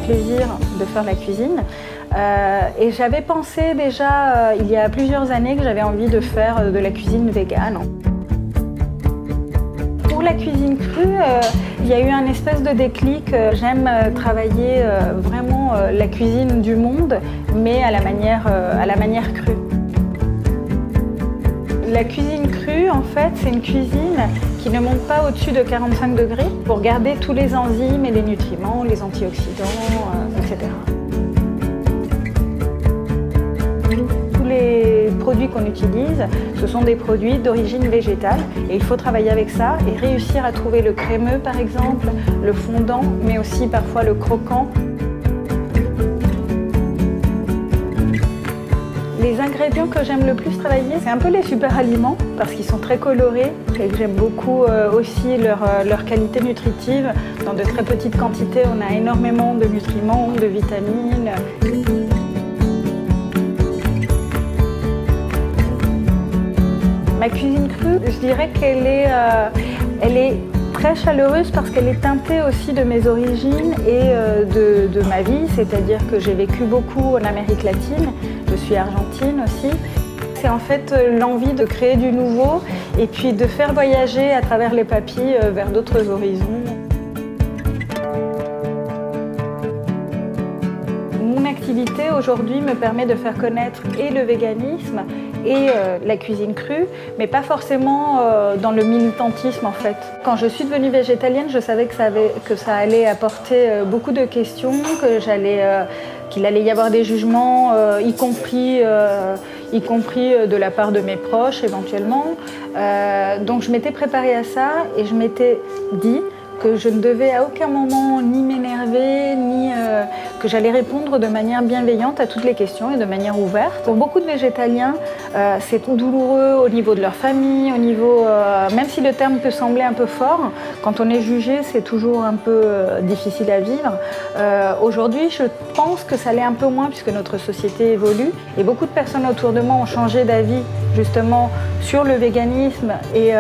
plaisir de faire la cuisine. Et j'avais pensé déjà il y a plusieurs années que j'avais envie de faire de la cuisine végane. Pour la cuisine crue, il y a eu un espèce de déclic. J'aime travailler vraiment la cuisine du monde, mais à la manière crue. La cuisine crue, en fait, c'est une cuisine qui ne monte pas au-dessus de 45 degrés pour garder tous les enzymes et les nutriments, les antioxydants, etc. Tous les produits qu'on utilise, ce sont des produits d'origine végétale et il faut travailler avec ça et réussir à trouver le crémeux, par exemple, le fondant, mais aussi parfois le croquant. Les ingrédients que j'aime le plus travailler, c'est un peu les super aliments parce qu'ils sont très colorés et que j'aime beaucoup aussi leur qualité nutritive. Dans de très petites quantités, on a énormément de nutriments, de vitamines. Ma cuisine crue, je dirais qu'elle est très chaleureuse parce qu'elle est teintée aussi de mes origines et de ma vie, c'est-à-dire que j'ai vécu beaucoup en Amérique latine, je suis argentine aussi. C'est en fait l'envie de créer du nouveau et puis de faire voyager à travers les papilles vers d'autres horizons. Mon activité aujourd'hui me permet de faire connaître et le véganisme et la cuisine crue, mais pas forcément dans le militantisme en fait. Quand je suis devenue végétalienne, je savais que ça allait apporter beaucoup de questions, qu'il allait y avoir des jugements, y compris de la part de mes proches éventuellement. Donc je m'étais préparée à ça et je m'étais dit que je ne devais à aucun moment ni m'énerver, ni que j'allais répondre de manière bienveillante à toutes les questions et de manière ouverte. Pour beaucoup de végétaliens, c'est douloureux au niveau de leur famille, même si le terme peut sembler un peu fort, quand on est jugé, c'est toujours un peu difficile à vivre. Aujourd'hui, je pense que ça l'est un peu moins puisque notre société évolue et beaucoup de personnes autour de moi ont changé d'avis justement sur le véganisme et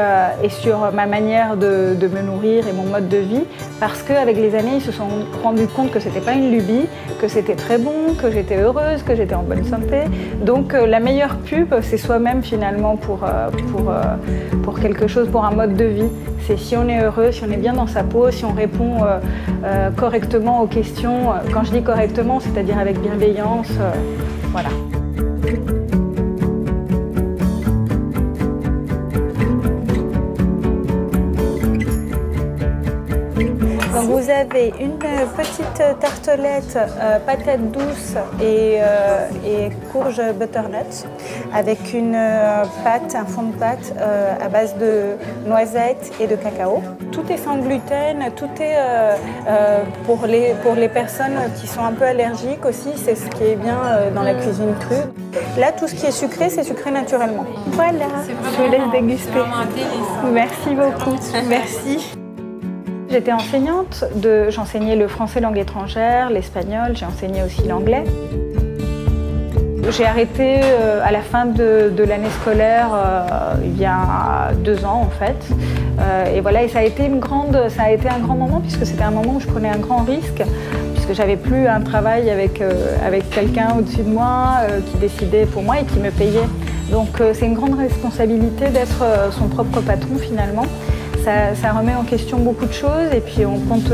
sur ma manière de me nourrir et mon mode de vie parce qu'avec les années, ils se sont rendus compte que c'était pas une lubie, que c'était très bon, que j'étais heureuse, que j'étais en bonne santé. Donc la meilleure pub, c'est soi-même finalement pour quelque chose, pour un mode de vie. C'est si on est heureux, si on est bien dans sa peau, si on répond correctement aux questions. Quand je dis correctement, c'est-à-dire avec bienveillance, voilà. Donc vous avez une petite tartelette patates douces et courge butternut avec une pâte, un fond de pâte à base de noisettes et de cacao. Tout est sans gluten, tout est pour les personnes qui sont un peu allergiques aussi, c'est ce qui est bien dans la cuisine crue. Là, tout ce qui est sucré, c'est sucré naturellement. Voilà, je vous laisse déguster. Merci beaucoup, merci. J'étais enseignante, j'enseignais le français langue étrangère, l'espagnol, j'ai enseigné aussi l'anglais. J'ai arrêté à la fin de l'année scolaire il y a 2 ans en fait. Et voilà, et ça a été un grand moment puisque c'était un moment où je prenais un grand risque puisque j'avais plus un travail avec quelqu'un au-dessus de moi qui décidait pour moi et qui me payait. Donc c'est une grande responsabilité d'être son propre patron finalement. Ça remet en question beaucoup de choses et puis on compte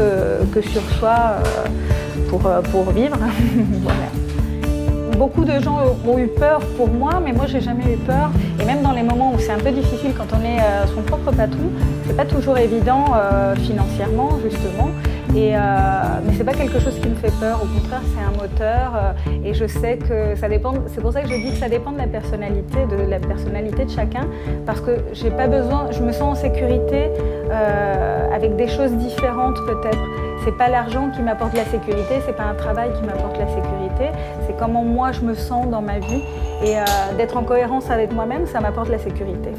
que sur soi pour vivre. Voilà. Beaucoup de gens ont eu peur pour moi, mais moi j'ai jamais eu peur. Et même dans les moments où c'est un peu difficile quand on est son propre patron, c'est pas toujours évident financièrement justement. Mais c'est pas quelque chose qui me fait peur, au contraire c'est un moteur et je sais que ça dépend, c'est pour ça que je dis que ça dépend de la personnalité de chacun parce que j'ai pas besoin, je me sens en sécurité avec des choses différentes peut-être. C'est pas l'argent qui m'apporte la sécurité, c'est pas un travail qui m'apporte la sécurité, c'est comment moi je me sens dans ma vie et d'être en cohérence avec moi-même, ça m'apporte la sécurité.